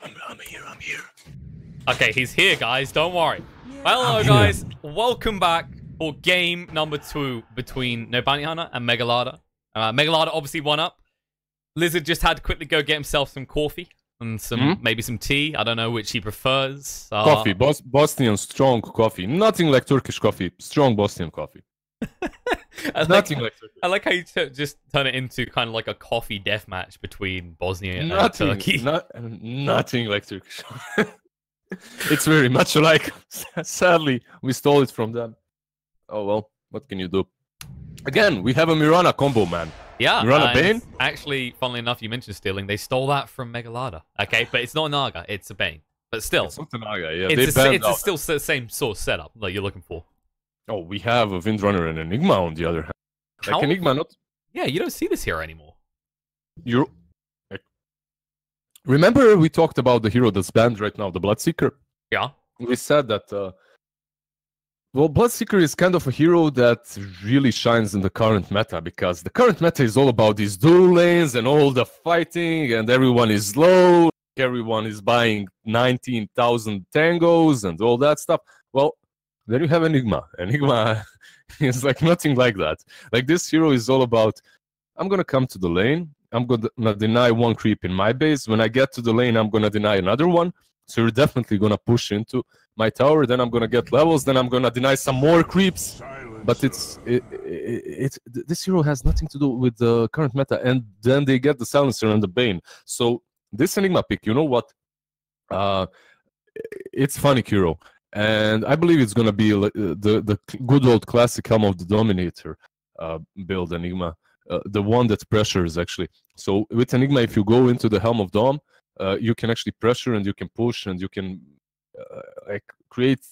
I'm here, I'm here. Okay, he's here, guys. Don't worry. Hello, guys. Welcome back for game number 2 between No Bounty Hunter and MEGA-LADA. MEGA-LADA obviously won up. Lizard just had to quickly go get himself some coffee and maybe some tea. I don't know which he prefers. Coffee, Bosnian strong coffee. Nothing like Turkish coffee. Strong Bosnian coffee. Nothing like Turkish. I like how you just turn it into kind of like a coffee death match between Bosnia and Turkey. Nothing like Turkish. It's very much alike. Sadly, we stole it from them. Oh well, what can you do? Again, we have a Mirana combo, man. Yeah, Mirana Bane. Actually, funnily enough, you mentioned stealing. They stole that from MEGA-LADA. Okay, but it's not a Naga, it's a Bane. But still, It's not a Naga, yeah. it's still the same sort of setup that you're looking for. Oh, we have a Windrunner and Enigma on the other hand. Like Enigma, not. Yeah, you don't see this hero anymore. You remember we talked about the hero that's banned right now, the Bloodseeker? Yeah. We said that. Well, Bloodseeker is kind of a hero that really shines in the current meta because the current meta is all about these dual lanes and all the fighting, and everyone is low. Everyone is buying 19,000 tangos and all that stuff. Well, then you have Enigma. Enigma is like nothing like that. Like this hero is all about, I'm gonna come to the lane. I'm gonna deny one creep in my base. When I get to the lane, I'm gonna deny another one. So you're definitely gonna push into my tower. Then I'm gonna get levels. Then I'm gonna deny some more creeps. But this hero has nothing to do with the current meta. And then they get the Silencer and the Bane. So this Enigma pick, you know what? It's funny hero. And I believe it's gonna be the good old classic Helm of the Dominator build Enigma, the one that pressures actually. So with Enigma, if you go into the Helm of Dom, you can actually pressure and you can push and you can like create.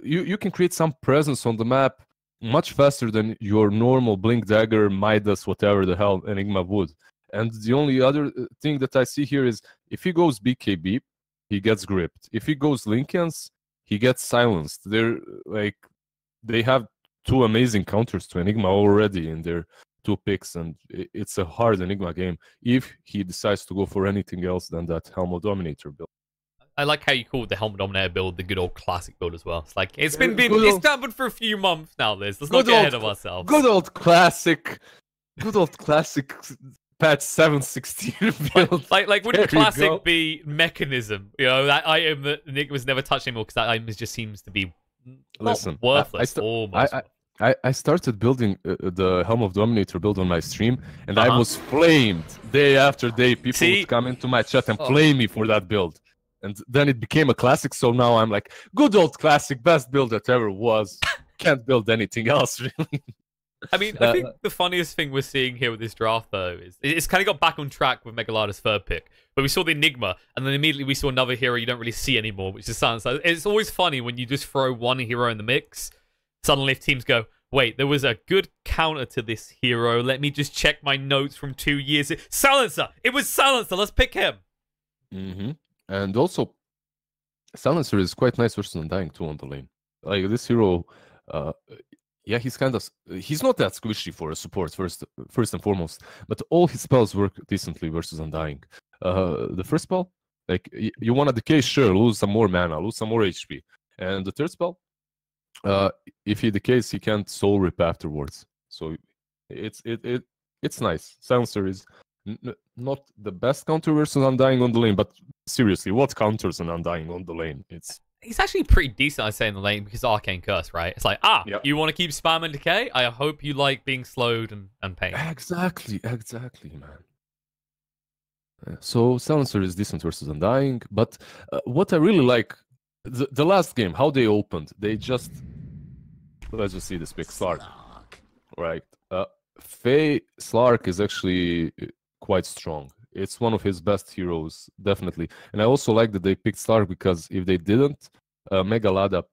You can create some presence on the map much faster than your normal Blink Dagger, Midas, whatever the hell Enigma would. And the only other thing that I see here is if he goes BKB, he gets gripped. If he goes Lincolns, he gets silenced. They have two amazing counters to Enigma already in their 2 picks, and it's a hard Enigma game if he decides to go for anything else than that Helm of Dominator build. I like how you called the Helm of Dominator build the good old classic build as well. It's like it's been happened for a few months now, Liz. Let's not get ahead of ourselves. Good old classic patch 7.16 build. Like would classic be mechanism? You know, that item that Enigma's never touched anymore because that item just seems to be worthless. I started building the Helm of Dominator build on my stream, and I was flamed day after day. People would come into my chat and flame me for that build. And then it became a classic, so now I'm like, good old classic, best build that ever was. Can't build anything else, really. I mean, I think the funniest thing we're seeing here with this draft, though, is it's kind of got back on track with MEGA-LADA's 3rd pick. But we saw the Enigma, and then immediately we saw another hero you don't really see anymore, which is Silencer. It's always funny when you just throw one hero in the mix. Suddenly, if teams go, wait, there was a good counter to this hero. Let me just check my notes from 2 years. Silencer! It was Silencer! Let's pick him! And also, Silencer is quite nice versus Undying too on the lane. Like this hero, yeah, he's not that squishy for a support first and foremost, but all his spells work decently versus Undying. The first spell, like you want to decay, sure, lose some more mana, lose some more HP, and the 3rd spell, if he decays, he can't soul rip afterwards. So it's nice. Silencer is not the best counter versus Undying on the lane, but seriously, what counters an Undying on the lane? He's actually pretty decent, I'd say, in the lane because Arcane Curse, right? It's like, you want to keep spamming decay? I hope you like being slowed and pain. Exactly, man. So Silencer is decent versus Undying, but what I really like, the last game, how they opened, they just, let's just see this pick, Slark. Right. Faye Slark is actually quite strong. It's one of his best heroes, definitely. And I also like that they picked Slark because if they didn't, MEGA-LADA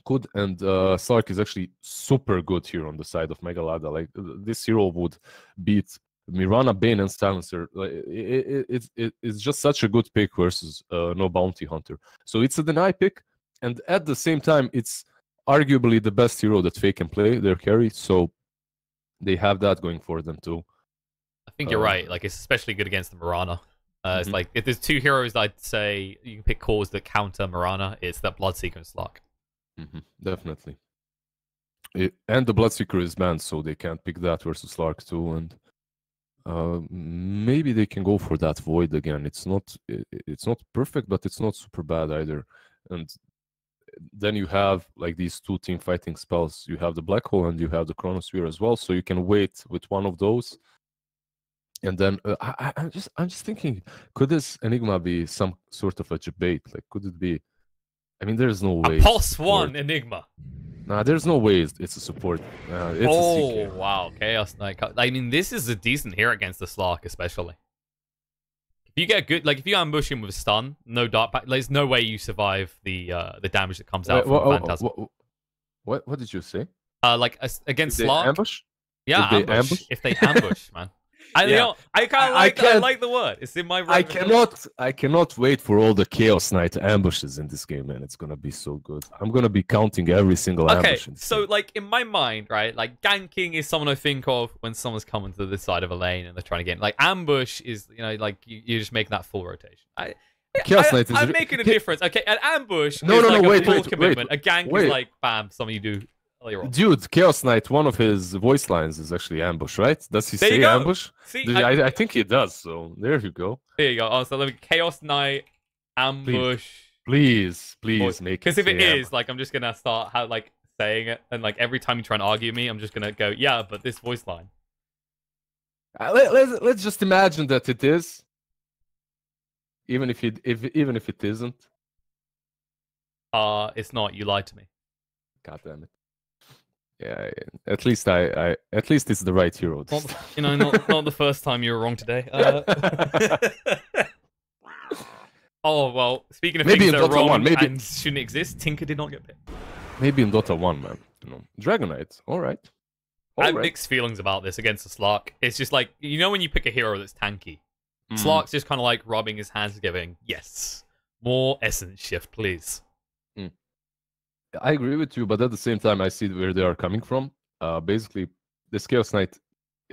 could, and Slark is actually super good here on the side of MEGA-LADA. Like this hero would beat Mirana, Bane, and Silencer. It's just such a good pick versus No Bounty Hunter. So it's a deny pick, and at the same time, it's arguably the best hero that Faye can play, their carry. So they have that going for them too. I think you're right. Like, it's especially good against the Mirana. It's like, if there's two heroes I'd say you can pick cores that counter Mirana, it's that Bloodseeker and Slark. Definitely. And the Bloodseeker is banned, so they can't pick that versus Slark too. And maybe they can go for that Void again. It's not perfect, but it's not super bad either. And then you have like these two team fighting spells. You have the Black Hole and you have the Chronosphere as well. So you can wait with one of those. And then I'm just thinking, could this Enigma be some sort of a debate? Like, could it be? I mean, there's no way. A pulse one Enigma. Nah, there's no way it's a support. It's a CK. Wow, Chaos Knight. I mean, this is a decent hero against the Slark, especially. If you get good, like if you ambush him with a stun, no dark pack, there's no way you survive the damage that comes out from Phantasm. What did you say? Like against Slark? Ambush? Yeah, ambush. If they ambush, man. I like the word. It's in my. I cannot wait for all the Chaos Knight ambushes in this game, man. It's gonna be so good. I'm gonna be counting every single ambush. Okay, so like in my mind, right? Like ganking is someone I think of when someone's coming to this side of a lane and they're trying to get in. Like ambush is, you know, like you're just making that full rotation. I'm making a difference. Okay, an ambush is like a full commitment. A gank is like bam, something you do. Dude, Chaos Knight, one of his voice lines is actually ambush, right? Does he say ambush? See, I think he does, so there you go. There you go. Oh, so let me Chaos Knight, ambush. Please make it. Because if it is, like, I'm just going to start saying it, and like every time you try and argue me, I'm just going to go, yeah, but this voice line. Let's just imagine that it is. Even if it isn't. It's not. You lied to me. God damn it. Yeah, at least it's the right hero. Not the first time you were wrong today. Oh well, speaking of maybe things that are Dota wrong 1, maybe... and shouldn't exist, Tinker did not get picked. Maybe in Dota 1, man. Dragon Knight, all right. I have mixed feelings about this against the Slark. It's just like, you know, when you pick a hero that's tanky, Slark's just kind of like rubbing his hands together, going, yes, more essence shift, please. I agree with you, but at the same time, I see where they are coming from. Basically, this Chaos Knight,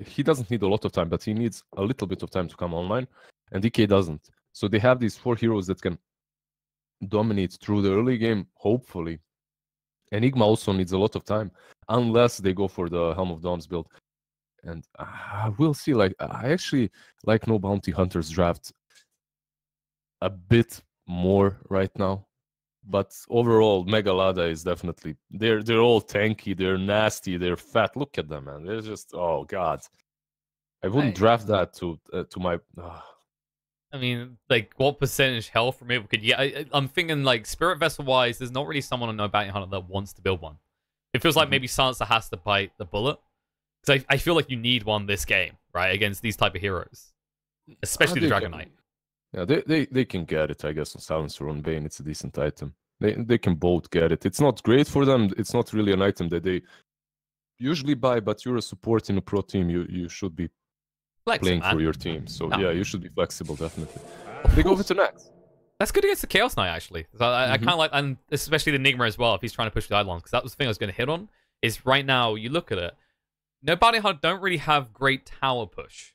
he doesn't need a lot of time, but he needs a little bit of time to come online, and DK doesn't. So they have these 4 heroes that can dominate through the early game, hopefully. Enigma also needs a lot of time, unless they go for the Helm of Doms build. And we'll see. Like, I actually like No Bounty Hunters draft a bit more right now. But overall, MEGA-LADA is definitely... They're all tanky, they're nasty, they're fat. Look at them, man. They're just... Oh, God. I wouldn't draft that to my... I mean, like, what percentage health from it could you get? I'm thinking, like, Spirit Vessel-wise, there's not really someone on No Bounty Hunter that wants to build one. It feels like maybe Sansa has to bite the bullet. Because I feel like you need one this game, right? Against these type of heroes. Especially the Dragon Knight. Yeah, they can get it, I guess, on Silencer on Bane. It's a decent item. They can both get it. It's not great for them. It's not really an item that they usually buy, but you're a support in a pro team. You should be playing for your team. So yeah, you should be flexible, definitely. They go over to next. That's good against the Chaos Knight, actually. I kind of like, and especially the Enigma as well, if he's trying to push the Eidolons, because that was the thing I was going to hit on, is right now, you look at it, No Bounty Hunter don't really have great tower push.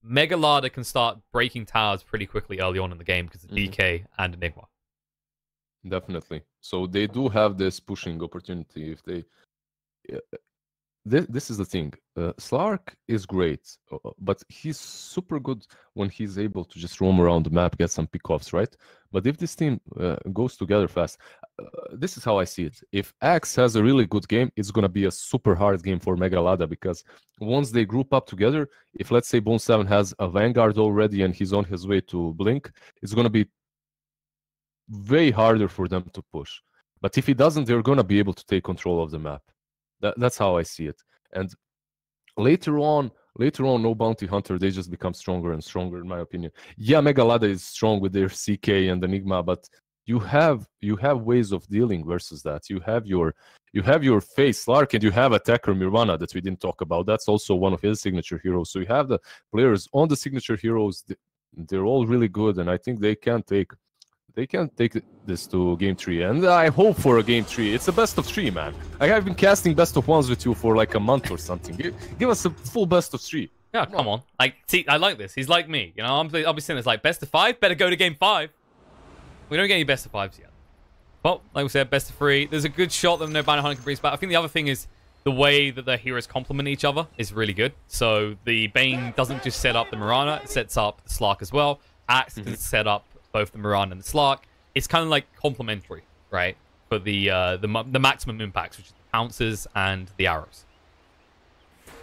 MEGA-LADA can start breaking towers pretty quickly early on in the game because of DK and Enigma. Definitely. So they do have this pushing opportunity if they... This is the thing. Slark is great, but he's super good when he's able to just roam around the map, get some pickoffs, right? But if this team goes together fast, this is how I see it. If Axe has a really good game, it's going to be a super hard game for MEGA-LADA, because once they group up together, if let's say Bone 7 has a Vanguard already and he's on his way to Blink, it's going to be way harder for them to push. But if he doesn't, they're going to be able to take control of the map. That's how I see it. And later on, No Bounty Hunter, they just become stronger and stronger, in my opinion. Yeah, MEGA-LADA is strong with their CK and Enigma, but you have ways of dealing versus that. You have your face Slark, and you have attacker Mirvana that we didn't talk about. That's also one of his signature heroes. So you have the players on the signature heroes. They're all really good, and I think they can take this to game 3, and I hope for a game 3. It's a best of 3, man. I have been casting best of 1s with you for like a month or something. Give us a full best of 3. Yeah, come on. Like, see, I like this. He's like me. You know, I'll be saying this like best of 5. Better go to game 5. We don't get any best of 5s yet. Well, like we said, best of 3. There's a good shot that no Banner Hunter can bring back. I think the other thing is the way that the heroes complement each other is really good. So the Bane doesn't just set up the Mirana, it sets up the Slark as well. Axe can set up both the Mirana and the Slark. It's kind of like complementary, right? For the maximum impacts, which is the pounces and the arrows.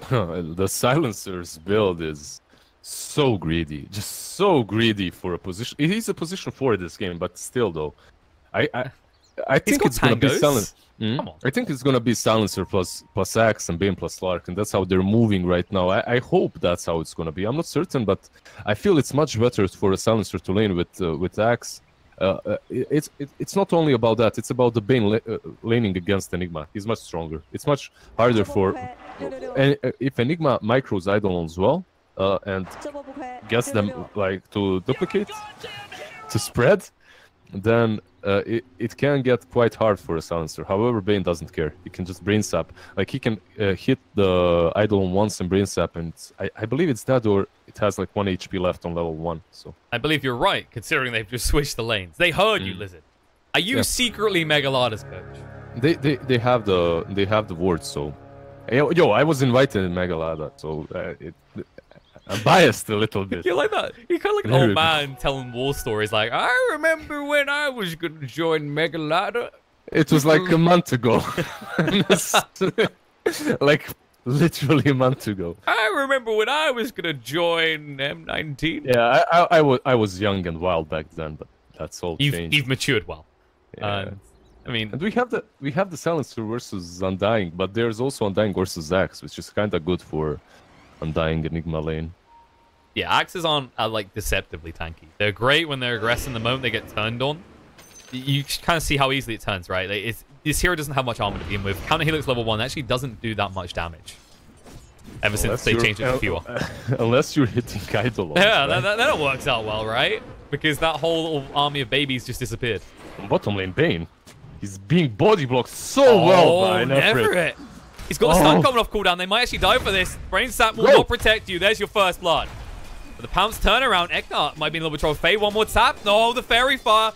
The Silencer's build is so greedy. Just so greedy for a position. He's a position 4 this game, but still, though. I think it's going to be Silencer. I think it's going to be Silencer plus Axe and Bane plus Slark, and that's how they're moving right now. I hope that's how it's going to be. I'm not certain, but I feel it's much better for a Silencer to lane with Axe. It's not only about that. It's about the Bane laning against Enigma. He's much stronger. It's much harder for... if Enigma micros Eidolons well and gets them like to duplicate, to spread, then it can get quite hard for a Silencer. However, Bane doesn't care. He can just brain sap. Like, he can hit the Eidolon once and brain sap, and I believe it's dead, or it has like 1 HP left on level 1. So I believe you're right, considering they've just switched the lanes. They heard you, Lizard. Are you secretly MEGA-LADA's coach? They have the word. So yo, I was invited in MEGA-LADA, so I'm biased a little bit. You're like that. You're kind of like an old man telling war stories. Like, I remember when I was going to join MEGA-LADA. It was like a month ago. Like, literally a month ago. I remember when I was going to join M19. Yeah, I was young and wild back then, but that's all changed. You've matured well. Yeah. I mean, and we have the Silencer versus Undying, but there's also Undying versus Axe, which is kind of good for Undying Enigma lane. Yeah, Axes aren't like deceptively tanky. They're great when they're aggressive. The moment they get turned on, you kind of see how easily it turns, right? Like, this hero doesn't have much armor to begin with. Counter Helix level 1 actually doesn't do that much damage. Ever since they changed it to pure. Unless you're hitting Eidolons. Yeah, right? that works out well, right? Because that whole little army of babies just disappeared. Bottom lane Bane. He's being body blocked so well by Nefrit. He's got the stun coming off cooldown. They might actually die for this. Brain Sap will not protect you. There's your first blood. But the Pounce turnaround. Eknar might be in a little bit of trouble. Faye, one more tap. No, the Fairy Fire.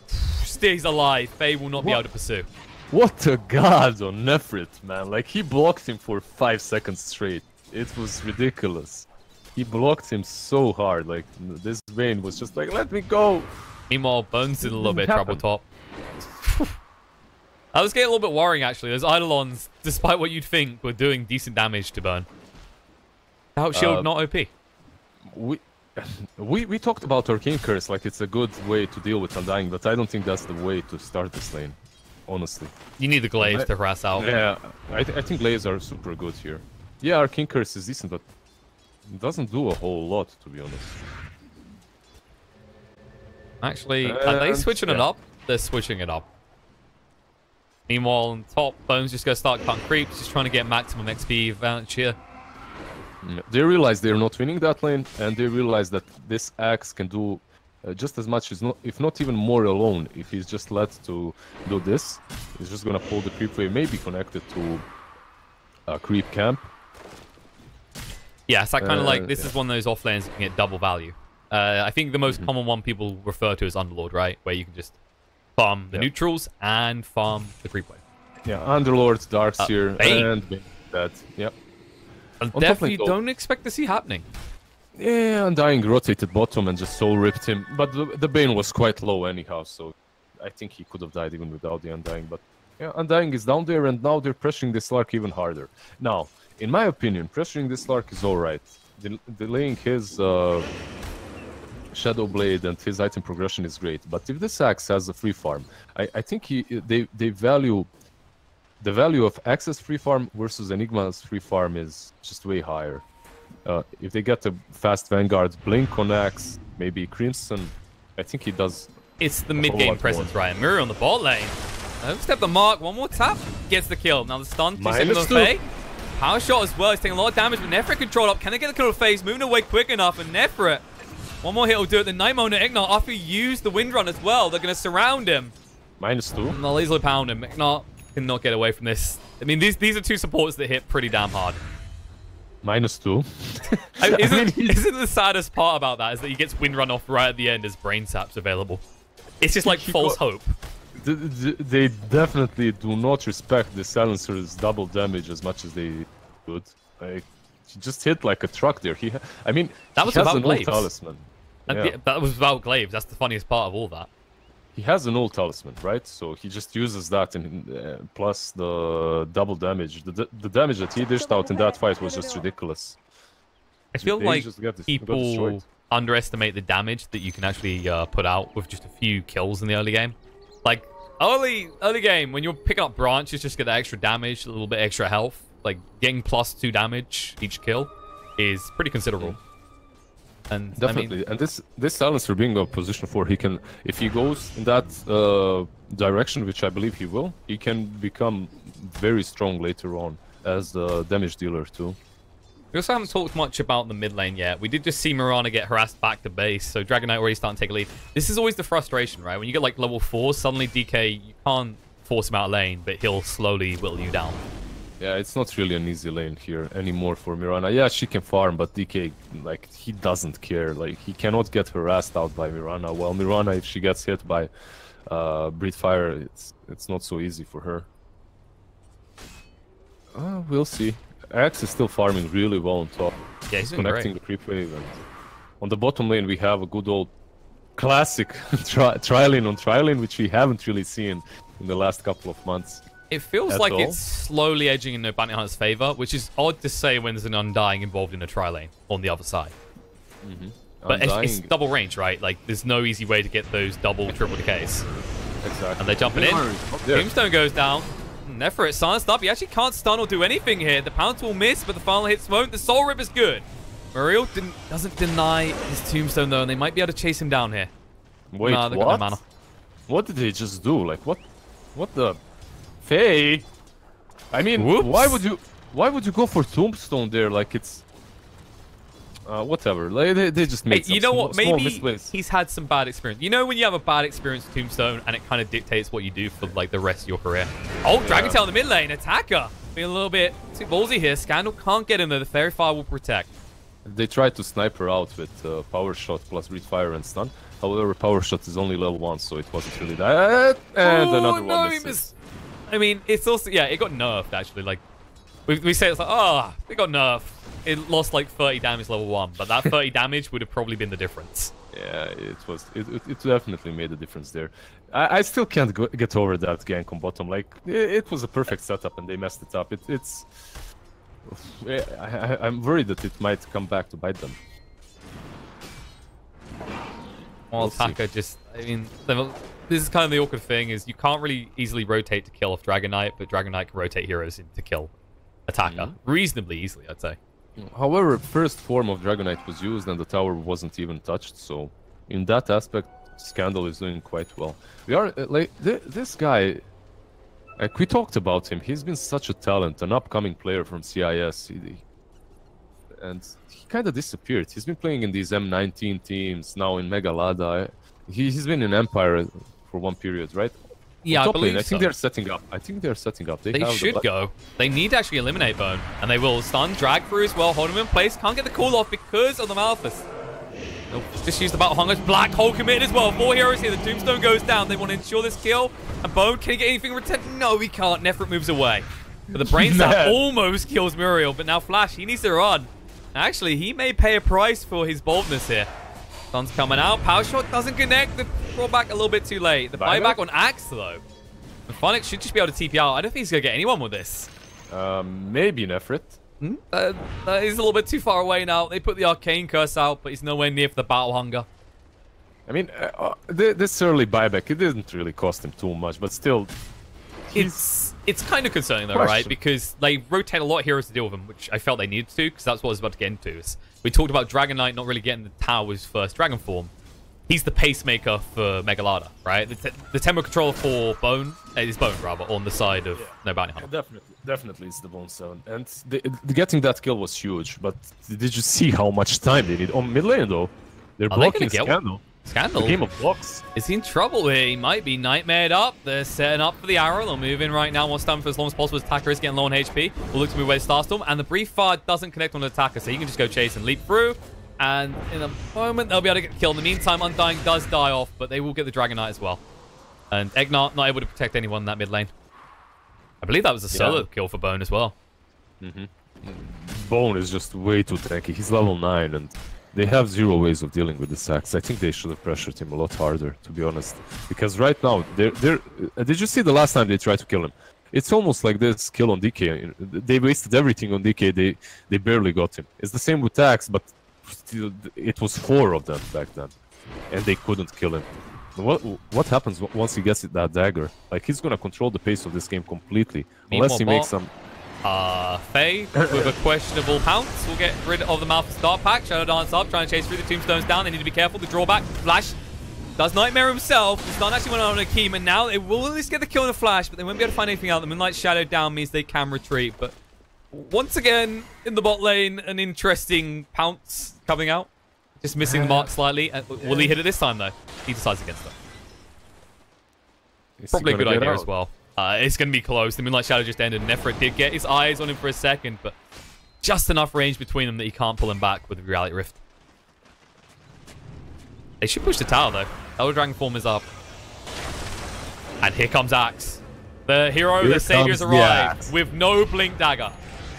Stays alive. Faye will not be able to pursue. What a god on Nefrit, man. Like, he blocked him for 5 seconds straight. It was ridiculous. He blocked him so hard. Like, this Bane was just like, let me go. Meanwhile, Bones in a little bit of trouble top. That was getting a little bit worrying, actually. Those Eidolons, despite what you'd think, were doing decent damage to Burn. Out shield, not OP. We talked about Arcane Curse like it's a good way to deal with Undying, but I don't think that's the way to start this lane, honestly. You need the Glaives to harass out. Yeah, I think Glaives are super good here. Yeah, Arcane Curse is decent, but it doesn't do a whole lot, to be honest. Actually, are they switching it up? They're switching it up. Meanwhile, on top, Bones just going to start cutting creeps, just trying to get maximum XP advantage here. They realize they're not winning that lane, and they realize that this Axe can do just as much, if not even more alone. If he's just let to do this, he's just going to pull the creep wave, maybe connected to a creep camp. Yeah, it's like kind of like, this is one of those off lanes that can get double value. I think the most common one people refer to as Underlord, right? Where you can just farm the neutrals and farm the creep wave. Yeah, Underlord, Darkseer, and that. Yep. And definitely don't expect to see happening. Yeah, Undying rotated bottom and just soul ripped him. But the Bane was quite low anyhow, so I think he could have died even without the Undying. But yeah, Undying is down there, and now they're pressuring this Slark even harder. Now, in my opinion, pressuring this Slark is alright. Delaying his Shadow Blade and his item progression is great. But if this Axe has a free farm, I think they value... The value of Axe's free farm versus Enigma's free farm is just way higher. If they get a fast Vanguard, Blink on Axe, maybe Crimson, I think he does. It's the mid-game presence, Ryan. Mirror on the bot lane. Step the mark, one more tap, gets the kill. Now the stun, -2. Power shot as well, he's taking a lot of damage, but Nefrit controlled up. Can they get the kill to phase? Moving away quick enough, and Nefrit, one more hit will do it. The Nightmona Eknar, after he used the Windrun as well, they're going to surround him. -2. And they'll easily pound him. Eknar cannot get away from this. I mean, these are two supports that hit pretty damn hard. -2. Isn't the saddest part about that is that he gets wind run off right at the end as brain sap's available? It's just like false hope. They definitely do not respect the silencer's double damage as much as they could. Like, he just hit like a truck there. I mean, that was he has about an Glaives. old talisman. Yeah. That was about Glaives. That's the funniest part of all that. He has an old talisman, right? So he just uses that, and plus the double damage. The damage that he dished out in that fight was just ridiculous. I feel like people underestimate the damage that you can actually put out with just a few kills in the early game. Like, early game, when you're picking up branches, just get that extra damage, a little bit extra health. Like, getting +2 damage each kill is pretty considerable. And definitely, I mean, and this silencer being a position 4, he can, if he goes in that direction, which I believe he will, he can become very strong later on as a damage dealer too. We also haven't talked much about the mid lane yet. We did just see Mirana get harassed back to base, so Dragon Knight already starting to take a lead. This is always the frustration, right? When you get like level 4, suddenly DK, you can't force him out of lane, but he'll slowly whittle you down. Yeah, it's not really an easy lane here anymore for Mirana. Yeah, she can farm, but DK, like, he doesn't care. Like, he cannot get harassed out by Mirana. While Mirana, if she gets hit by Breathe Fire, it's not so easy for her. We'll see. Axe is still farming really well on top. Yeah, he's connecting the creep wave. And on the bottom lane, we have a good old classic tri-lane on tri-lane, which we haven't really seen in the last couple of months. It feels like it's slowly edging in No Bounty Hunter's favor, which is odd to say when there's an Undying involved in a tri-lane on the other side. But it's double range, right? Like, there's no easy way to get those double, triple decays. Exactly. And they're jumping in. Tombstone goes down. Nefer it silenced up. He actually can't stun or do anything here. The pounce will miss, but the final hit won't. The Soul Rip is good. Muriel doesn't deny his Tombstone, though, and they might be able to chase him down here. Wait, what? No, what did he just do? Like, what the... Faye, I mean, whoops. why would you go for Tombstone there? Like, it's whatever. Like, they just made you know what? Maybe misplays. He's had some bad experience. You know when you have a bad experience with Tombstone and it kind of dictates what you do for like the rest of your career. Oh, Dragon Tail in the mid lane, attacker. Being a little bit too ballsy here. Scandal can't get in there. The Fairy Fire will protect. They tried to snipe her out with Power Shot plus Breathe Fire and Stun. However, Power Shot is only level 1, so it wasn't really that. And another one misses. I mean, it's also, yeah, it got nerfed, actually. Like, we say it's like, oh, it got nerfed. It lost, like, 30 damage level 1, but that 30 damage would have probably been the difference. Yeah, it definitely made a difference there. I still can't get over that gank on bottom. Like, it was a perfect setup, and they messed it up. I'm worried that it might come back to bite them. Well, attacker just, I mean... This is kind of the awkward thing, is you can't really easily rotate to kill off Dragon Knight, but Dragon Knight can rotate heroes to kill attacker reasonably easily, I'd say. However, first form of Dragon Knight was used and the tower wasn't even touched, so in that aspect, Scandal is doing quite well. We are, like, this guy, like, we talked about him, he's been such a talent, an upcoming player from CIS, and he kind of disappeared. He's been playing in these M19 teams, now in MEGA-LADA. He's been in Empire for one period, right? Yeah, I believe I think they're setting up. They should go. They need to actually eliminate Bone, and they will stun, drag through as well, hold him in place. Can't get the call off because of the Malthus. Nope, just use the Battle Hunger. Black Hole committed as well. 4 heroes here. The Tombstone goes down. They want to ensure this kill. And Bone, can he get anything returned? No, he can't. Nefrit moves away. But the Brain Sap almost kills Muriel, but now Flash, he needs to run. Actually, he may pay a price for his boldness here. Sun's coming out. Power Shot doesn't connect. The brought a little bit too late. The buyback on Axe, though. And Phonics should just be able to TP out. I don't think he's going to get anyone with this. Maybe Nefrit. He's a little bit too far away now. They put the Arcane Curse out, but he's nowhere near for the Battle Hunger. I mean, this early buyback, it didn't really cost him too much, but still... It's kind of concerning, though, right? Because they rotate a lot of heroes to deal with him, which I felt they needed to, because that's what I was about to get into. We talked about Dragon Knight not really getting the tower's first Dragon form. He's the pacemaker for MEGA-LADA, right? The tempo controller for Bone, is Bone, rather, on the side of No Bounty Hunter. Definitely it's the Bone 7. And getting that kill was huge, but did you see how much time they need? On mid lane, though, they're blocking Scandal. Scandal. The game of blocks. Is he in trouble here? He might be nightmared up. They're setting up for the arrow. They'll move in right now. Wants to stand for as long as possible. His attacker is getting low on HP. We'll look to move away to Starstorm. And the brief fire doesn't connect on the attacker, so he can just go chase and leap through. And in a moment, they'll be able to get killed. In the meantime, Undying does die off, but they will get the Dragon Knight as well. And Eggnart not able to protect anyone in that mid lane. I believe that was a solo kill for Bone as well. Bone is just way too tanky. He's level 9, and they have zero ways of dealing with this axe. I think they should have pressured him a lot harder, to be honest. Because right now, did you see the last time they tried to kill him? It's almost like this kill on DK. They wasted everything on DK. They barely got him. It's the same with Axe, but still, it was 4 of them back then, and they couldn't kill him. What happens once he gets that dagger? Like, he's gonna control the pace of this game completely, unless he makes some. Faye with a questionable pounce will get rid of the mouth of start pack. Shadow Dance up, trying to chase through the tombstones down. They need to be careful. The drawback. Flash does Nightmare himself. The stun actually went on Akeem, and now they will at least get the kill in a flash, but they won't be able to find anything out. The Moonlight Shadow down means they can retreat, but once again, in the bot lane, an interesting pounce coming out. Just missing the mark slightly. Will he hit it this time, though? He decides against it. Probably a good idea as well. It's going to be close. The Moonlight Shadow just ended. Nefrit did get his eyes on him for a second, but just enough range between them that he can't pull him back with the Reality Rift. They should push the tower, though. Elder Dragon form is up. And here comes Axe. The hero, the savior's arrived with no Blink Dagger.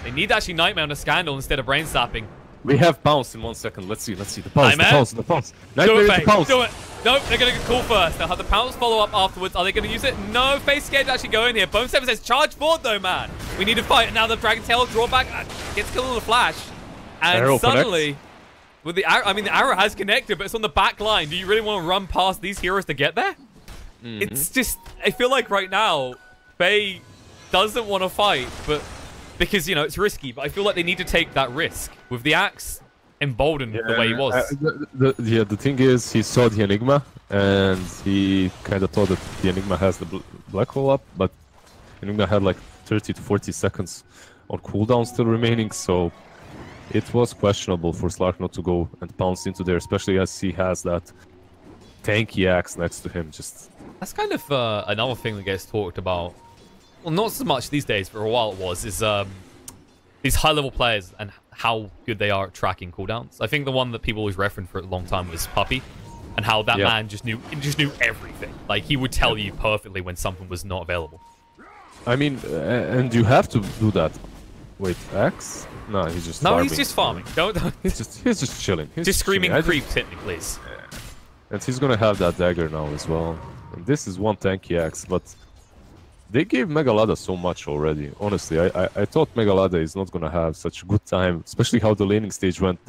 They need actually Nightmare on a Scandal instead of Brain Sapping. We have bounce in 1 second. Let's see. The pounce. The pounce. Do it, Faye. Do it. Nope, they're going to get call first. They'll have the pounce follow up afterwards. Are they going to use it? No, Faye's scared to actually go in here. Bone 7 says, charge forward though, man. We need to fight. And now the Dragon Tail drawback gets killed on the flash. And arrow suddenly, with the arrow, I mean, the arrow has connected, but it's on the back line. Do you really want to run past these heroes to get there? It's just, I feel like right now, Faye doesn't want to fight, but because, you know, it's risky. But I feel like they need to take that risk with the axe. Emboldened the way he was. The thing is, he saw the Enigma, and he kind of thought that the Enigma has the black hole up, but Enigma had like 30 to 40 seconds on cooldown still remaining, so it was questionable for Slark not to go and pounce into there, especially as he has that tanky axe next to him. That's kind of another thing that gets talked about. Well, not so much these days, but for a while it was, is these high-level players and how good they are at tracking cooldowns. I think the one that people always referenced for a long time was Puppy, and how that man just knew everything. Like, he would tell you perfectly when something was not available. I mean, and you have to do that. Wait, Axe? No, he's just farming. He's just farming. Don't. He's just chilling. He's just screaming chilling. creep, hit me, please. And he's gonna have that dagger now as well. And this is one tanky Axe, but they gave MEGA-LADA so much already. Honestly, I thought MEGA-LADA is not gonna have such a good time, especially how the laning stage went.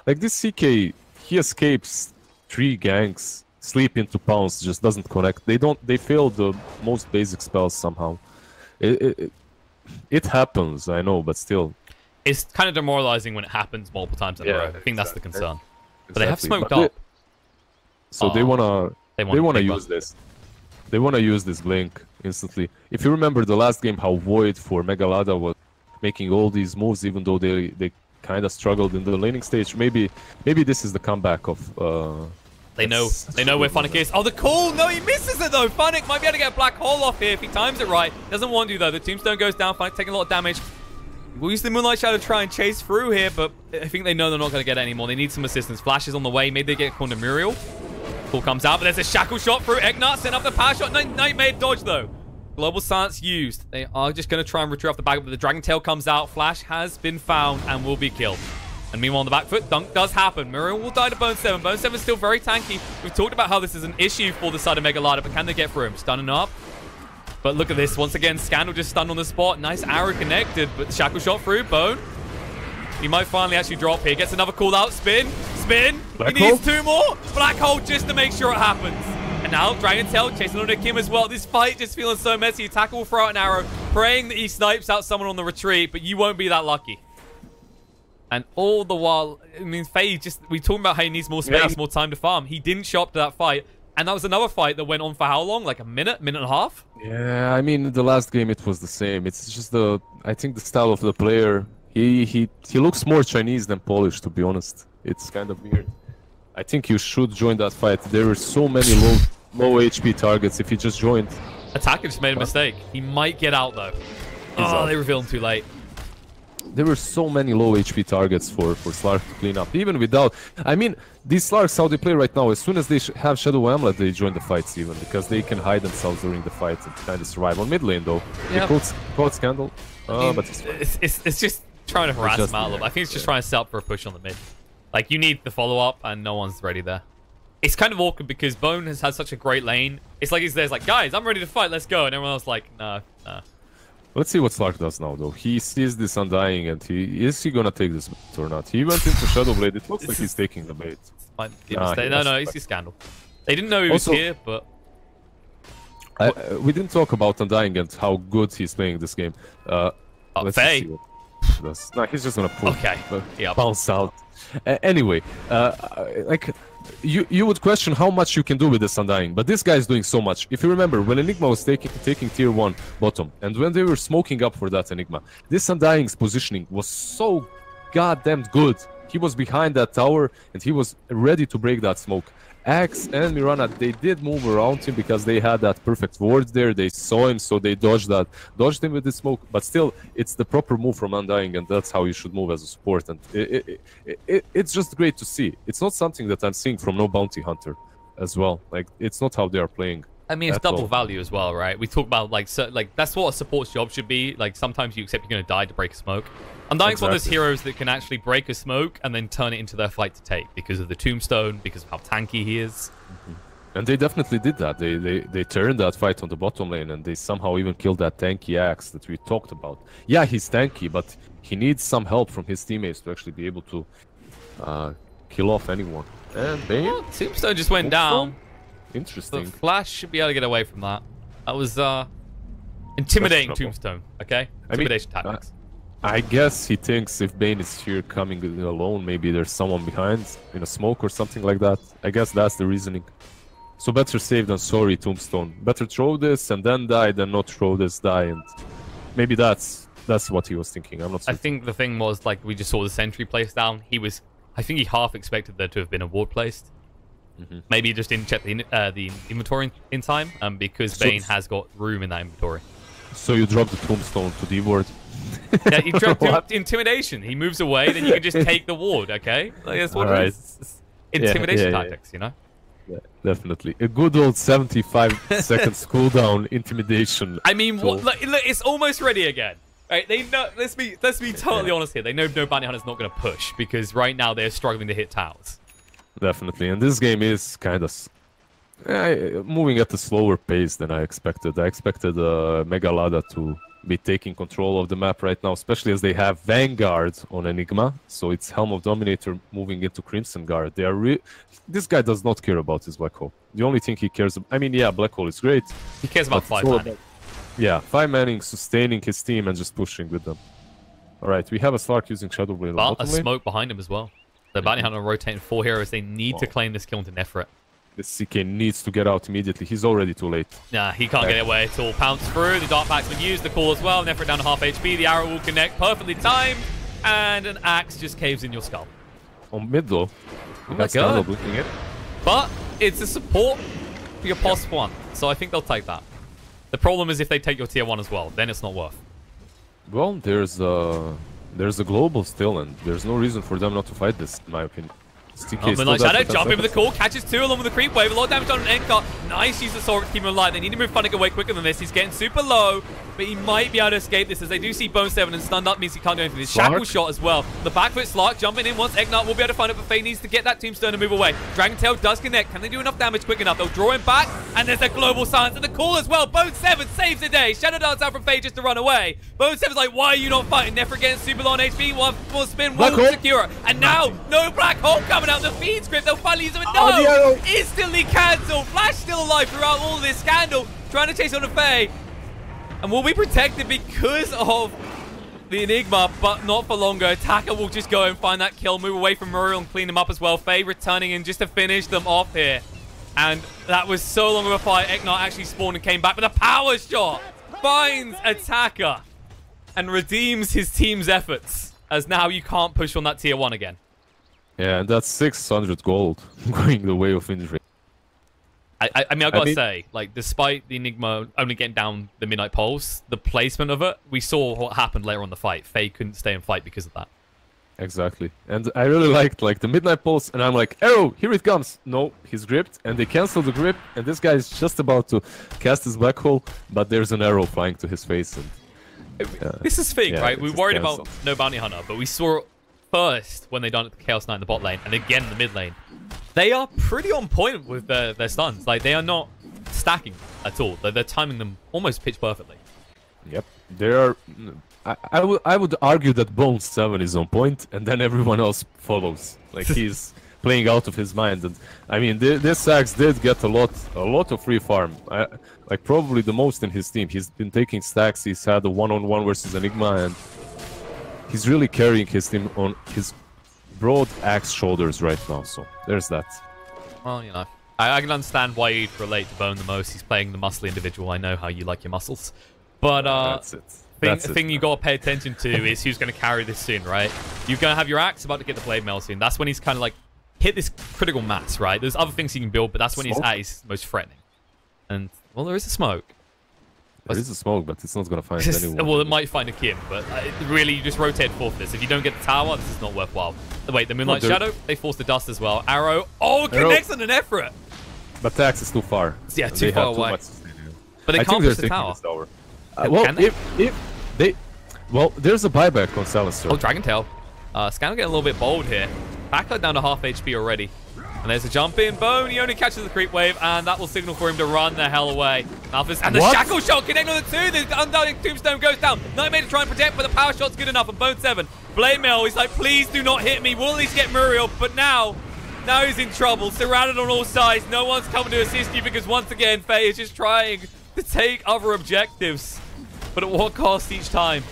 Like this CK, he escapes 3 ganks, sleep into pounce, just doesn't connect. They fail the most basic spells somehow. It happens, I know, but still. It's kind of demoralizing when it happens multiple times in a row. I think that's the concern. But they have smoked up. So they wanna use this. They wanna use this blink instantly. If you remember the last game, how Void for MEGA-LADA was making all these moves, even though they kind of struggled in the laning stage. Maybe this is the comeback of. They know where Funnick is. Oh, the call! No, he misses it though. Funnick might be able to get a black hole off here if he times it right. Doesn't want to though. The tombstone goes down. Funnick taking a lot of damage. We'll use the Moonlight Shadow to try and chase through here, but I think they know they're not going to get it anymore. They need some assistance. Flash is on the way. Maybe they get called to Muriel. Call comes out, but there's a shackle shot through. Eggnart sent up the power shot. Nightmare dodge though. Global Silence used. They are just going to try and retrieve off the back, but the Dragon Tail comes out. Flash has been found and will be killed. And meanwhile, on the back foot, dunk does happen. Muriel will die to Bone 7. Bone 7 is still very tanky. We've talked about how this is an issue for the side of MEGA-LADA, but can they get through him? Stunning up. But look at this. Once again, Scandal just stunned on the spot. Nice arrow connected, but the shackle shot through. Bone. He might finally actually drop here. Gets another call out. Spin. Spin. He needs 2 more. Black hole just to make sure it happens. And now Dragon Tail chasing on Kim as well. This fight just feeling so messy. Attacker will throw out an arrow, praying that he snipes out someone on the retreat, but you won't be that lucky. And all the while, I mean, Faye we talking about how he needs more space, more time to farm. He didn't show up to that fight. And that was another fight that went on for how long? Like a minute and a half? Yeah, I mean, the last game it was the same. It's just I think the style of the player. He looks more Chinese than Polish, to be honest. It's kind of weird. I think you should join that fight. There are so many low HP targets if you just joined. Attacker just made a mistake. He might get out though. Oh, they revealed him too late. There were so many low HP targets for Slark to clean up, even without... I mean, these Slarks, how they play right now, as soon as they have Shadow Amulet, they join the fights even, because they can hide themselves during the fight and kind of survive. On mid lane, though, yep. They caught Scandal, but it's just trying to harass him out a little bit. I think it's just trying to set up for a push on the mid. Like, you need the follow-up, and no one's ready there. It's kind of awkward because Bone has had such a great lane. It's like he's there, like, guys, I'm ready to fight, let's go. And everyone else like, nah. Let's see what Slark does now, though. He sees this Undying, and is he gonna take this bait or not? He went into Shadowblade. It looks like he's taking the bait. No, he's Scandal. They didn't know he was here, but... we didn't talk about Undying and how good he's playing this game. Let's Faye. see what he does. Nah, he's just gonna bounce out. Anyway, like... You would question how much you can do with this Undying, but this guy is doing so much. If you remember, when Enigma was taking tier 1 bottom, and when they were smoking up for that Enigma, this Undying's positioning was so goddamn good. He was behind that tower, and he was ready to break that smoke. Axe and Mirana, they did move around him because they had that perfect ward there. They saw him, so they dodged him with the smoke. But still, it's the proper move from Undying, and that's how you should move as a support. And it's just great to see. It's not something that I'm seeing from no bounty hunter as well. Like, it's not how they are playing. I mean, it's double value as well, right? We talk about, like that's what a support's job should be. Like, sometimes you accept you're going to die to break a smoke. Undying's one of those heroes that can actually break a smoke and then turn it into their fight to take because of the tombstone, because of how tanky he is. And they definitely did that. They turned that fight on the bottom lane, and they somehow even killed that tanky Axe that we talked about. Yeah, he's tanky, but he needs some help from his teammates to actually be able to kill off anyone. And Bane... Well, tombstone just went down. Interesting. The Flash should be able to get away from that. That was intimidating tombstone, okay? Intimidation tactics. I guess he thinks if Bane is here coming alone, maybe there's someone behind in a smoke or something like that. I guess that's the reasoning. So better safe than sorry, Tombstone. Better throw this and then die than not throw this, die. And maybe that's what he was thinking. I'm not certain. I think the thing was, like, we just saw the sentry placed down. I think he half expected there to have been a ward placed. Maybe he just didn't check the inventory in time, because Bane has got room in that inventory. So you drop the Tombstone to the ward. Yeah, you dropped intimidation. He moves away, then you can just take the ward, okay? Like, that's what it is. It's intimidation tactics, you know? Yeah, definitely. A good old 75 seconds cooldown intimidation. I mean, look, it's almost ready again. Right? They know. Let's be totally honest here. They know no bounty hunter's not going to push because right now they're struggling to hit towers. Definitely, and this game is kind of moving at a slower pace than I expected. I expected MEGA-LADA to be taking control of the map right now, especially as they have Vanguard on Enigma. So it's Helm of Dominator moving into Crimson Guard. They are this guy does not care about his Black Hole. The only thing he cares about... I mean, yeah, Black Hole is great. He cares about 5 manning. Yeah, 5 manning, sustaining his team and just pushing with them. Alright, we have a Slark using Shadowblade. But a smoke behind him as well. The bounty hunter rotating 4 heroes. They need to claim this kill into Nefret. This CK needs to get out immediately. He's already too late. Nah, he can't get away at all. Pounce through. The Dark Pack's been used. The call as well. Nefret down to half HP. The arrow will connect. Perfectly timed. And an axe just caves in your skull. On mid though. Oh my god. But it's a support for your POS 1. So I think they'll take that. The problem is if they take your tier 1 as well. Then it's not worth. Well, there's a global still, and there's no reason for them not to fight this, in my opinion. Moonlight Shadow, jump in with the call, catches 2 along with the creep wave. A lot of damage on an N-Cart. Nice use of Sword to keep him alive. They need to move Funnick away quicker than this. He's getting super low, but he might be able to escape this as they do see Bone 7 and stunned up means he can't do anything. This Shackle shot as well. The back foot Slark jumping in once Egnat will be able to find it, but Faye needs to get that Tombstone to move away. Dragon Tail does connect. Can they do enough damage quick enough? They'll draw him back, and there's a global silence. And the call as well. Bone 7 saves the day. Shadow Dance out from Faye just to run away. Bone 7's like, why are you not fighting? Nefret getting super low on HP. One more spin, won't secure it. And now, no Black Hole coming out. The feed script. They'll finally use it, but no! Instantly cancelled. Flash still alive throughout all this scandal, trying to chase on the Faye. And will be protected because of the Enigma, but not for longer. Attacker will just go and find that kill, move away from Muriel and clean him up as well. Faye returning in just to finish them off here. And that was so long of a fight. Egnat actually spawned and came back, but a power shot finds Attacker and redeems his team's efforts, as now you can't push on that tier 1 again. Yeah, and that's 600 gold going the way of injury. I mean, I gotta say, like, despite the Enigma only getting down the Midnight Pulse, the placement of it, we saw what happened later on the fight. Faye couldn't stay and fight because of that. Exactly. And I really liked, like, the Midnight Pulse, and I'm like, arrow, here it comes. No, he's gripped, and they cancel the grip, and this guy is just about to cast his black hole, but there's an arrow flying to his face. And this is the thing, right? We worried canceled. about no bounty hunter, but we saw it first when they done it to Chaos Knight in the bot lane, and again in the mid lane. They are pretty on point with their stuns. Like, they are not stacking at all. They're timing them almost pitch perfectly. Yep. They are... I would argue that Bone 7 is on point, and then everyone else follows. Like, he's playing out of his mind. And I mean, this Sax did get a lot of free farm. Like, probably the most in his team. He's been taking stacks. He's had a one-on-one versus Enigma, and he's really carrying his team on his broad axe shoulders right now. So there's that. Well, you know, I can understand why you'd relate to Bone the most. He's playing the muscly individual. I know how you like your muscles. But that's it. The thing you got to pay attention to is who's going to carry this soon, right? You're going to have your axe about to get the blade mail soon. That's when he's kind of like hit this critical mass, right? There's other things he can build, but that's when he's at his most threatening. And, well, there is a smoke. There is a smoke, but it's not going to find anyone. Well, it might find a Kim, but really, you just rotate forth this. If you don't get the tower, this is not worthwhile. Wait, the Moonlight Shadow, they force the dust as well. Arrow, connects on an effort. But the axe is too far. Yeah, too far away. But they can't push the tower. Well, if they... Well, there's a buyback on Silencer. Oh, Dragon Tail. Scan getting a little bit bold here. Backlight down to half HP already. And there's a jump in. Bone, he only catches the creep wave, and that will signal for him to run the hell away. Malphus, and the shackle shot connect on the two. The undying tombstone goes down. Nightmare to try and protect, but the power shot's good enough. And Bone 7, Blade Mail, he's like, please do not hit me. We'll at least get Muriel, but now he's in trouble. Surrounded on all sides. No one's coming to assist you because once again, Faye is just trying to take other objectives. But at what cost each time?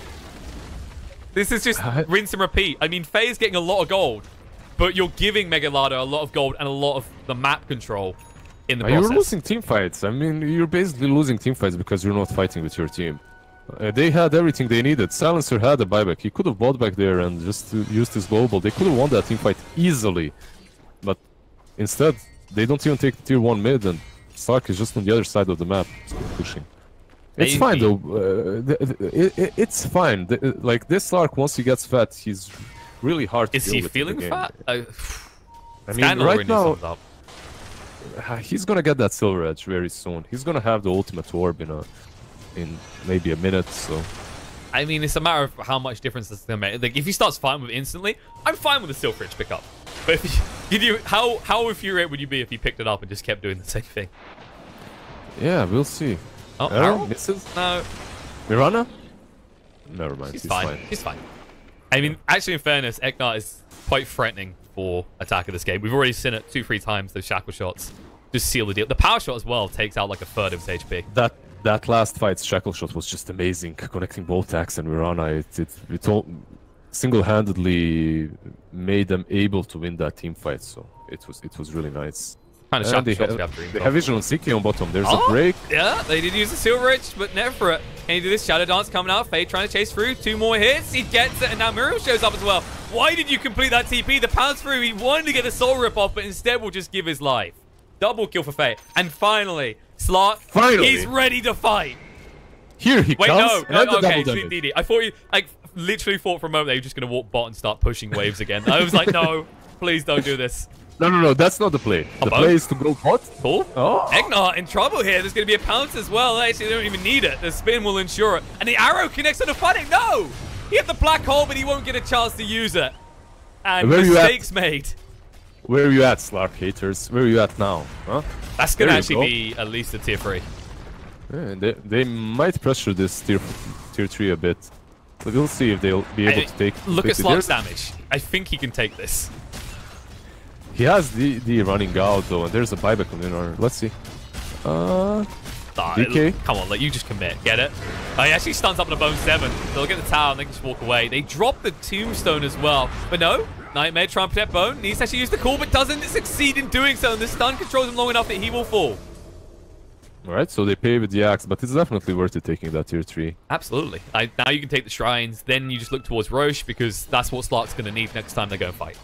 This is just rinse and repeat. I mean, Faye is getting a lot of gold, but you're giving MEGA-LADA a lot of gold and a lot of the map control in the process. You're losing team fights. I mean, you're basically losing team fights because you're not fighting with your team. They had everything they needed. Silencer had a buyback. He could have bought back there and just used his global. They could have won that team fight easily. But instead, they don't even take the tier 1 mid, and Stark is just on the other side of the map pushing. It's fine though. It's fine. Like this Lark, once he gets fat, he's really hard to deal with. Is he feeling fat? I mean, right now, he's gonna get that Silver Edge very soon. He's gonna have the ultimate orb in maybe a minute. So, I mean, it's a matter of how much difference this is gonna make. Like, if he starts fighting with it instantly, I'm fine with the Silver Edge pickup. But if you, how infuriated would you be if he picked it up and just kept doing the same thing? Yeah, we'll see. Oh, Arrow? Misses? No. Mirana? Never mind. She's fine. She's fine. I mean, actually, in fairness, Eknart is quite threatening for attack of this game. We've already seen it 2-3 times, those shackle shots. Just seal the deal. The power shot as well takes out like a third of his HP. That last fight's shackle shot was just amazing. Connecting both Axe and Mirana, it all single-handedly made them able to win that team fight. So it was really nice. Kind of shackle shots they have vision on Ziki on bottom. There's a break. Yeah, they did use the Silver Edge, but never for it. Can he do this? Shadow Dance coming out. Faye trying to chase through. 2 more hits. He gets it, and now Muriel shows up as well. Why did you complete that TP? The pounce through. He wanted to get the soul rip off, but instead will just give his life. Double kill for Faye. And finally, Slark, he's ready to fight. Here he comes. No, okay, DD. I thought you, like, literally thought for a moment they were just going to walk bot and start pushing waves again. I was like, no, please don't do this. No, that's not the play. The play is to go bot. Cool. Oh. Eknart in trouble here. There's going to be a pounce as well. Actually, they don't even need it. The spin will ensure it. And the arrow connects on the fighting. No! He hit the black hole, but he won't get a chance to use it. And mistakes made. Where are you at, Slark haters? Where are you at now? Huh? That's going to actually be at least a tier 3. Yeah, they might pressure this tier 3 a bit. But we'll see if they'll be able to take... Look at Slark's damage. I think he can take this. He has the running out though, and there's a buyback on Lunar. Let's see. DK. Come on, you just commit. Get it? He actually stuns up on a Bone 7. They'll get the tower and they can just walk away. They drop the tombstone as well. But no, Nightmare trying to protect Bone. Needs to actually use the call, but doesn't succeed in doing so. And the stun controls him long enough that he will fall. Alright, so they pay with the axe, but it's definitely worth it taking that tier 3. Absolutely. Now you can take the shrines, then you just look towards Roche because that's what Slark's going to need next time they go and fight.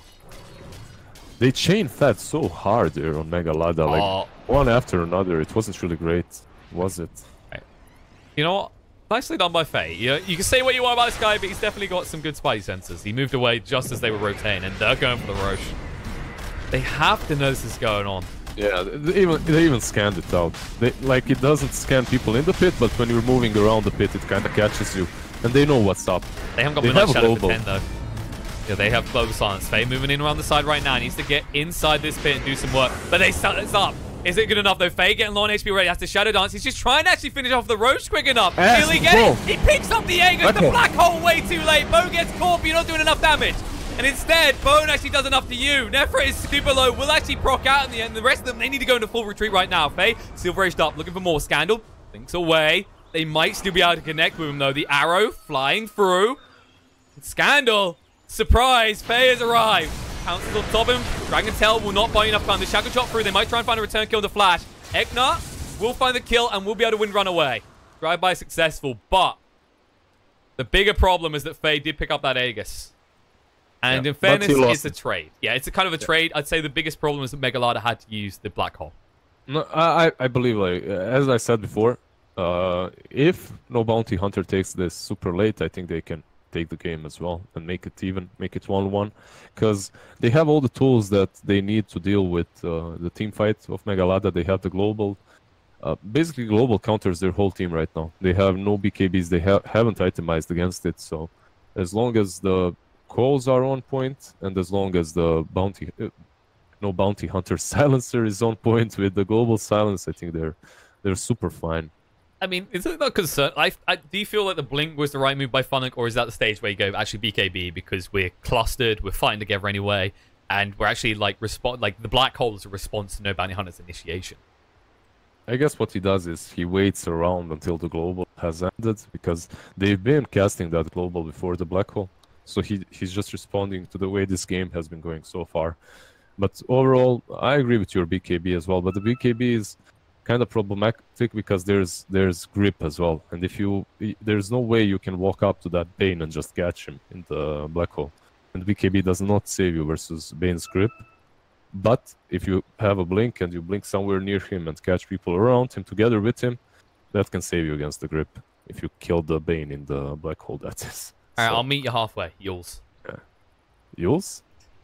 They chain fed so hard there on MEGA-LADA, like one after another. It wasn't really great, was it? Right. You know what? Nicely done by Faye. You can say what you want about this guy, but he's definitely got some good spidey senses. He moved away just as they were rotating, and they're going for the Roche. They have to know this is going on. Yeah, they even scanned it out. Like, it doesn't scan people in the pit, but when you're moving around the pit, it kind of catches you. And they know what's up. They haven't got Midnight Shadow for 10, though. Yeah, they have Global Silence. Faye moving in around the side right now. Needs to get inside this pit and do some work. But they set this up. Is it good enough, though? Faye getting low on HP already. Has to Shadow Dance. He's just trying to actually finish off the Roche quick enough. Will he get it? He picks up the Aegis. The black hole way too late. Bo gets caught, but you're not doing enough damage. And instead, Bone actually does enough to you. Nefra is super low. Will actually proc out in the end. The rest of them, they need to go into full retreat right now. Faye, Silver Aged up, looking for more. Scandal thinks away. They might still be able to connect with him, though. The arrow flying through. Scandal. Surprise. Faye has arrived. Pounces on top of him. Dragon Tail will not buy enough time. The Shackle Chop through. They might try and find a return kill on the Flash. Eknar will find the kill and will be able to win runaway. Drive-by successful, but the bigger problem is that Faye did pick up that Aegis. And in fairness, it's a trade. Yeah, it's a kind of a trade. I'd say the biggest problem is that MEGA-LADA had to use the black hole. No, I believe, like, as I said before, if No Bounty Hunter takes this super late, I think they can take the game as well and make it even, make it 1-1. Because they have all the tools that they need to deal with the team fight of MEGA-LADA. They have the global. Basically, global counters their whole team right now. They have no BKBs. They haven't itemized against it. So as long as the calls are on point, and as long as the no bounty hunter silencer is on point with the global silence, I think they're super fine. I mean, is it not concerned? Do you feel like the blink was the right move by Funnick, or is that the stage where you go actually BKB because we're clustered, we're fighting together anyway, and we're actually like the black hole is a response to No Bounty Hunter's initiation? I guess what he does is he waits around until the global has ended, because they've been casting that global before the black hole. So he's just responding to the way this game has been going so far. But overall, I agree with your BKB as well. But the BKB is kind of problematic because there's grip as well. And there's no way you can walk up to that Bane and just catch him in the black hole. And BKB does not save you versus Bane's grip. But if you have a blink and you blink somewhere near him and catch people around him together with him, that can save you against the grip. If you kill the Bane in the black hole, that is. Alright, I'll meet you halfway. Yules. Yeah. Yules?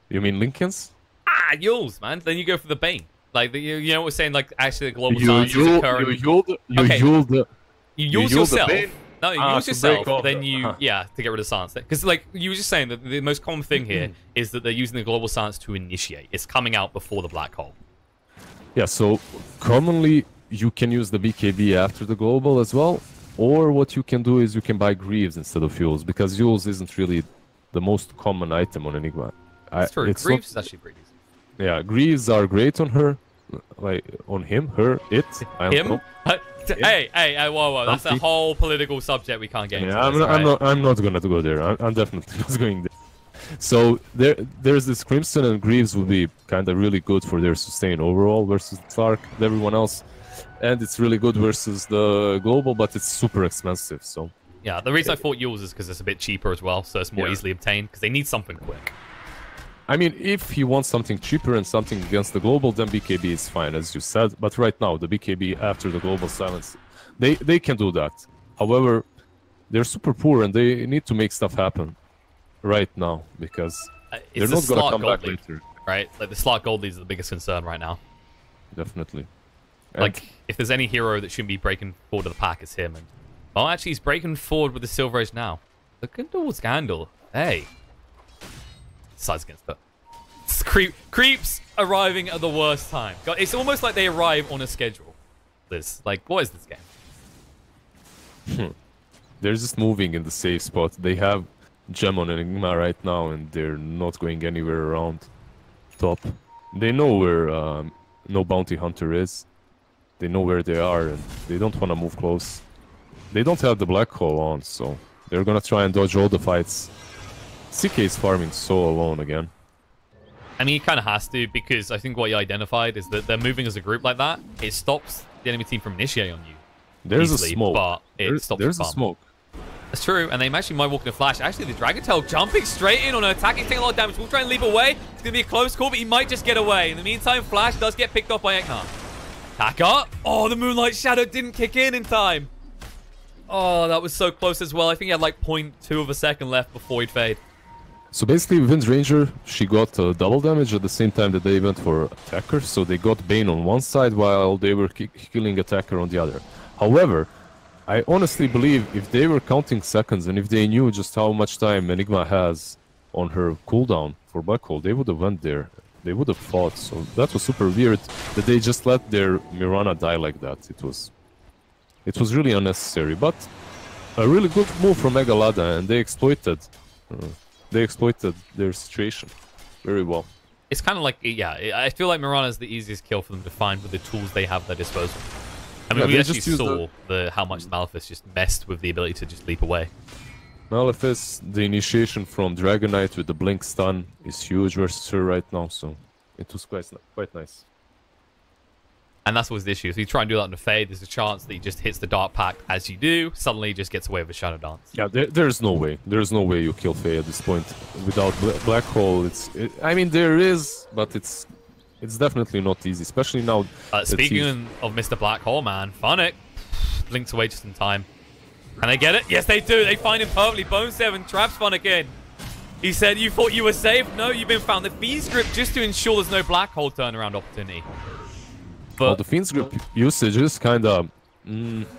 You mean Lincolns? Ah, Yules, man. Then you go for the Bane. Like, you know what we're saying? Like, actually, the global silence is occurring. You Yules yourself. No, you use yourself. Then to get rid of silence. Because, like, you were just saying that the most common thing here is that they're using the global silence to initiate. It's coming out before the black hole. Yeah, so commonly you can use the BKB after the global as well. Or what you can do is you can buy Greaves instead of Yules, because Yules isn't really the most common item on Enigma. That's true. Greaves is actually pretty easy. Yeah, Greaves are great on her. Like, on him, her, it. I don't know. Hey, whoa. That's a whole political subject we can't get into. I'm not gonna go there. I'm definitely not going there. So there's this Crimson, and Greaves would be kind of really good for their sustain overall versus Clark and everyone else. And it's really good versus the global, but it's super expensive. So yeah, the reason I thought Yules is because it's a bit cheaper as well, so it's more easily obtained because they need something quick. I mean, if he wants something cheaper and something against the global, then BKB is fine, as you said. But right now, the BKB after the global silence, they can do that. However, they're super poor and they need to make stuff happen right now, because they're not going to come back later. Right? Like, the slot gold lead is the biggest concern right now. Definitely. Like, if there's any hero that shouldn't be breaking forward to the pack, it's him. And well, actually, he's breaking forward with the Silver Age now. Looking towards Scandal. Hey. Sides against that. Creeps arriving at the worst time. God, it's almost like they arrive on a schedule. Liz, like, what is this game? They're just moving in the safe spot. They have Gem on Enigma right now, and they're not going anywhere around top. They know where No Bounty Hunter is. They know where they are, and they don't want to move close. They don't have the black hole on, so they're gonna try and dodge all the fights. CK is farming so alone again. I mean, he kind of has to, because I think what you identified is that they're moving as a group like that. It stops the enemy team from initiating on you. There's easily, a smoke. But it stops there's a smoke. That's true, and they actually might walk in a flash. Actually, the Dragon Tail jumping straight in on an attack. He's taking a lot of damage. We'll try and leap away. It's going to be a close call, but he might just get away. In the meantime, Flash does get picked off by Eknar. Taka. Oh, the Moonlight Shadow didn't kick in time. Oh, that was so close as well. I think he had like 0.2 of a second left before he'd fade. So basically, Wind Ranger, she got double damage at the same time that they went for Attacker. So they got Bane on one side while they were killing Attacker on the other. However, I honestly believe if they were counting seconds and if they knew just how much time Enigma has on her cooldown for Black Hole, they would have went there. They would have fought. So that was super weird that they just let their Mirana die like that. It was really unnecessary, but a really good move from MEGA-LADA, and they exploited their situation very well. It's kind of like, yeah, I feel like Mirana is the easiest kill for them to find with the tools they have at their disposal. I mean, we actually saw how much Malefice just messed with the ability to just leap away. Malefice, the initiation from Dragon Knight with the Blink stun is huge versus her right now, so it was quite nice. And that's always the issue. If you try and do that on the Fade, there's a chance that he just hits the Dark Pact as you do, suddenly he just gets away with a Shadow Dance. Yeah, there's no way. There's no way you kill Faye at this point without Black Hole. I mean, there is, but it's definitely not easy, especially now. Speaking of Mr. Black Hole, man, Funnick blinks away just in time. Can they get it? Yes, they do. They find him perfectly. Bone 7 traps Funnick in. He said, you thought you were safe? No, you've been found. The Fiend's Grip just to ensure there's no Black Hole turnaround opportunity. But the Fiend's Grip usage is kind of...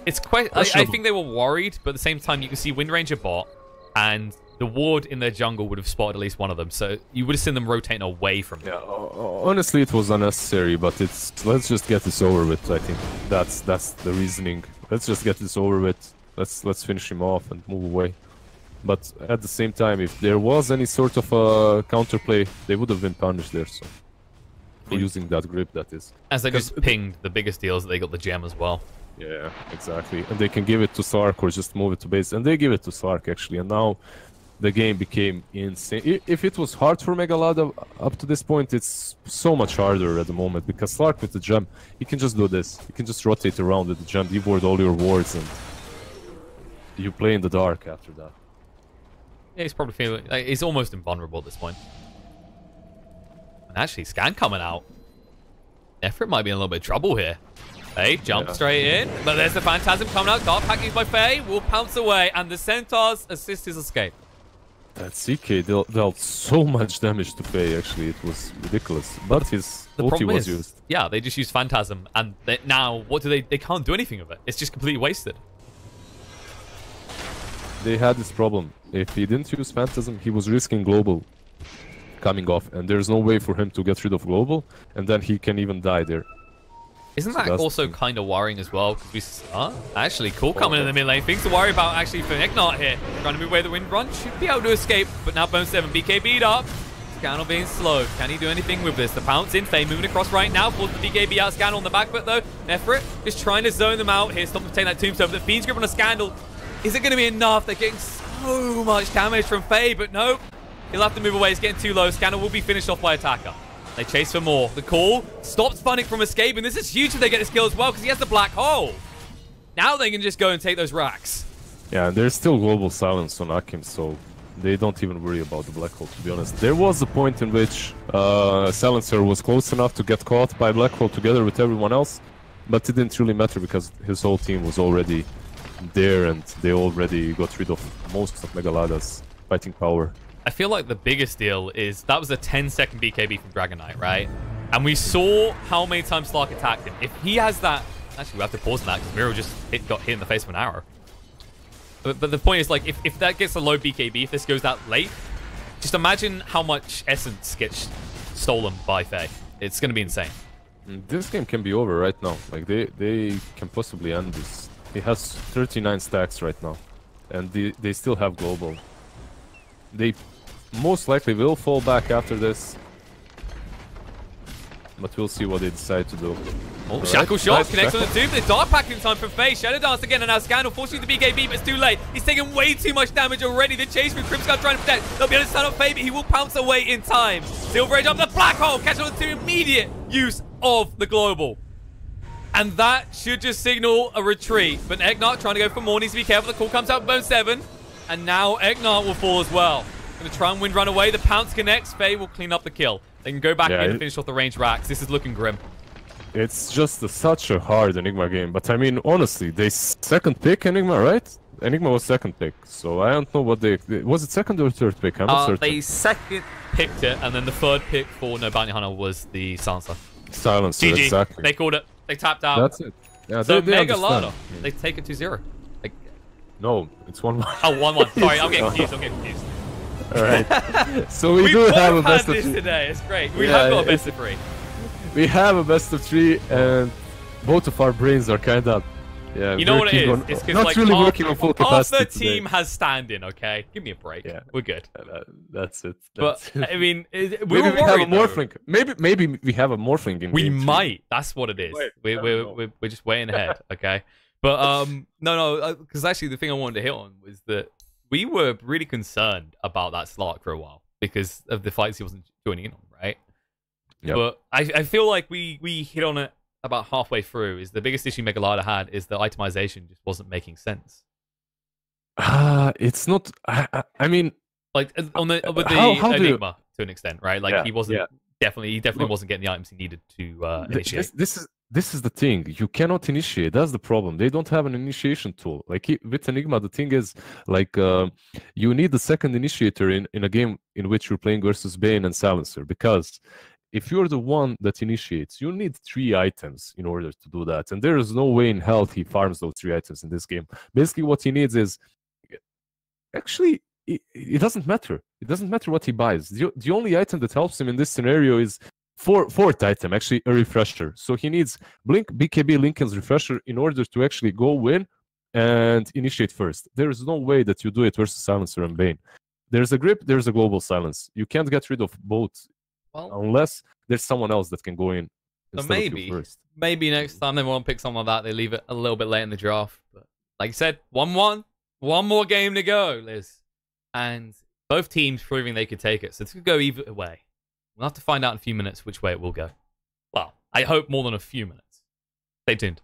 it's quite... I think they were worried, but at the same time, you can see Wind Ranger bot, and the ward in their jungle would have spotted at least one of them, so you would have seen them rotating away from them. Yeah, honestly, it was unnecessary, but let's just get this over with. I think that's the reasoning. Let's just get this over with. Let's finish him off and move away. But at the same time, if there was any sort of counterplay, they would have been punished there. So for using that grip, that is. As they just pinged the biggest deals, that they got the gem as well. Yeah, exactly. And they can give it to Sark or just move it to base, and they give it to Sark actually. And now the game became insane. If it was hard for MEGA-LADA up to this point, it's so much harder at the moment because Sark with the gem, he can just do this. You can just rotate around with the gem, deboard all your wards, and you play in the dark after that. Yeah, he's probably feeling like he's almost invulnerable at this point. And actually, Scan coming out. Efrit might be in a little bit of trouble here. Faye jump straight in, but there's the Phantasm coming out. Dark Pact used by Faye will pounce away, and the Centaurs assist his escape. That CK dealt so much damage to Faye, actually. It was ridiculous. But his ulti was used. Yeah, they just used Phantasm, and now, what do they can't do anything with it. It's just completely wasted. They had this problem. If he didn't use Phantasm, he was risking Global coming off, and there's no way for him to get rid of Global, and then he can even die there. Isn't that also kind of worrying as well? Because actually, Cool coming in the mid lane. Things to worry about actually for Eknar here. Trying to move away the wind run. Should be able to escape, but now Bone 7 BKB'd up. Scannel being slowed. Can he do anything with this? The pounce in. Faye moving across right now. Force the BKB out. Scannel on the back foot though. Efrit just trying to zone them out here. Stop them taking that tombstone. But the Fiend's Grip on a Scandal. Is it going to be enough? They're getting so much damage from Faye, but no. He'll have to move away. He's getting too low. Scannel will be finished off by Attacker. They chase for more. The call stops Funnick from escaping. This is huge if they get this kill as well because he has the Black Hole. Now they can just go and take those racks. Yeah, and there's still Global Silence on Akim, so they don't even worry about the Black Hole, to be honest. There was a point in which Silencer was close enough to get caught by Black Hole together with everyone else, but it didn't really matter because his whole team was already there and they already got rid of most of MEGA-LADA's fighting power. I feel like the biggest deal is that was a 10-second BKB from Dragon Knight, right? And we saw how many times Slark attacked him. If he has that... Actually, we have to pause on that because Miro just got hit in the face with an arrow. But the point is, like, if that gets a low BKB, if this goes that late, just imagine how much essence gets stolen by Faye. It's going to be insane. This game can be over right now. Like, they can possibly end this. He has 39 stacks right now. And they still have Global. They most likely will fall back after this. But we'll see what they decide to do. Oh, Shackle shot connects on the tomb. The Dark Pact in time from Faye. Shadow Dance again, and now Scandal forcing the BKB, but it's too late. He's taking way too much damage already. The chase from Crimsguard trying to protect. They'll be able to stand up Faye, but he will pounce away in time. Silver Age up the Black Hole. Catch on to immediate use of the Global. And that should just signal a retreat. But Eknar trying to go for more. Needs to be careful. The call comes out. Bone 7. And now Eggnar will fall as well. Gonna try and run away. The pounce connects. Faye will clean up the kill. They can go back in and finish off the range racks. This is looking grim. It's just such a hard Enigma game. But I mean, honestly, they second pick Enigma, right? Enigma was second pick. So I don't know what they... Was it second or third pick? I'm not certain. They second picked it, and then the third pick for No Bounty Hunter was the Silencer. Silencer, GG. exactly. They called it. They tapped out. That's it. Yeah, so they MEGA-LADA, they take it to 0. No, it's 1-1. Oh, 1-1. Sorry, I'm getting confused. All right. So we do have a best of 3 today. It's great. We have got a best of 3. We have a best of 3, and both of our brains are kind of, you know what it is? It's because not really working on full capacity. Half the team has stand-in. Okay, give me a break. Yeah, we're good. That's it. But I mean, maybe we have a morphling. Maybe we have a morphling in. We might. That's what it is. We're just waiting ahead. Okay. But no, because actually the thing I wanted to hit on was that we were really concerned about that Slark for a while because of the fights he wasn't joining in on, right? Yeah. But I feel like we hit on it about halfway through. Is the biggest issue MEGA-LADA had is the itemization just wasn't making sense. It's not. I mean, like on the with the Enigma to an extent, right? Like he wasn't definitely wasn't getting the items he needed to initiate. This is the thing. You cannot initiate. That's the problem. They don't have an initiation tool. Like with Enigma, the thing is, like, you need the second initiator in a game in which you're playing versus Bane and Silencer. Because if you're the one that initiates, you need 3 items in order to do that. And there is no way in hell he farms those 3 items in this game. Basically, what he needs is... Actually, it doesn't matter. It doesn't matter what he buys. The only item that helps him in this scenario is... Fourth item, actually, a refresher. So he needs BKB Lincoln's refresher in order to actually go in and initiate first. There is no way that you do it versus Silencer and Bane. There's a grip, there's a global silence. You can't get rid of both unless there's someone else that can go in. So maybe next time they want to pick someone like that, they leave it a little bit late in the draft. But like I said, 1-1, one more game to go, Liz. And both teams proving they could take it. So this could go either way. We'll have to find out in a few minutes which way it will go. Well, I hope more than a few minutes. Stay tuned.